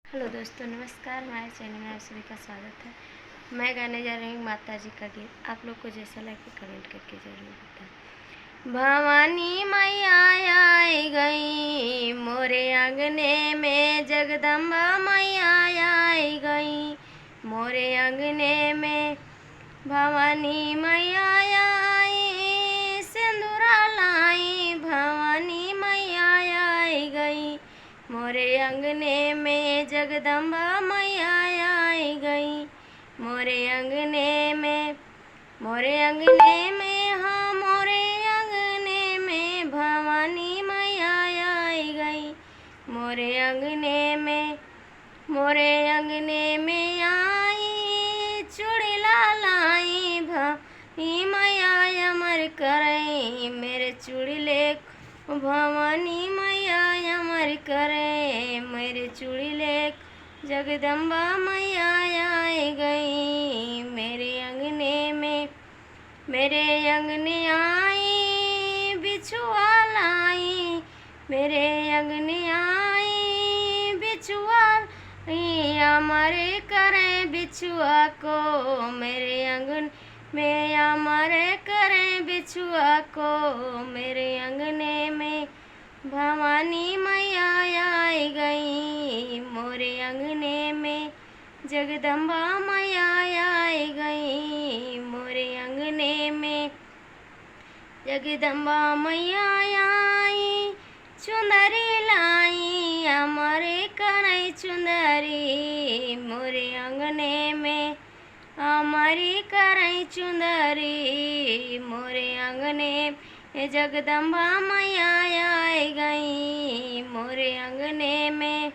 Hello दोस्तों, नमस्कार। हमारे चैनल में आप सभी का स्वागत है। मैं गाने जा रही हूँ माता जी का गीत। आप लोग को जैसा लगे कमेंट करके ज़रूर बताएं। भवानी मैया आई गई मोरे अंगने में, जगदम्बा मैया आई गई मोरे अंगने में। भवानी मैया आई सिंदूरा लाई, भवानी मैया आई गई मोरे अंगने में, जगदम्बा मैया आई गई मोरे अंगने में। मोरे अंगने में, हाँ मोरे अंगने में, भवानी मैया आई गई मोरे अंगने में। मोरे अंगने में आई चूड़ी लाई, भवानी मैया अमर करई मेरे चूड़ी ले। भवानी मैया अमर करे मेरे चूड़ी ले। जगदम्बा मैया आई गई मेरे अंगने में। मेरे अंगने आई बिछुआ लाई, मेरे अंगने आई बिछुआ लाई, अमर करे बिछुआ को मेरे अंगन में, अमर करे बिछुआ को मेरे अंगने में। भवानी मैया आई गई मोरे अंगने में, जगदम्बा मैया आई गई मोरे अंगने में। जगदम्बा मैया आई चुंदरी लाई, अमरे करई चुंदरी मोरे अंगने में, अमरी करई चुंदरी मोरे अंगने में। जगदम्बा मैया आई गई मोरे अंगने में।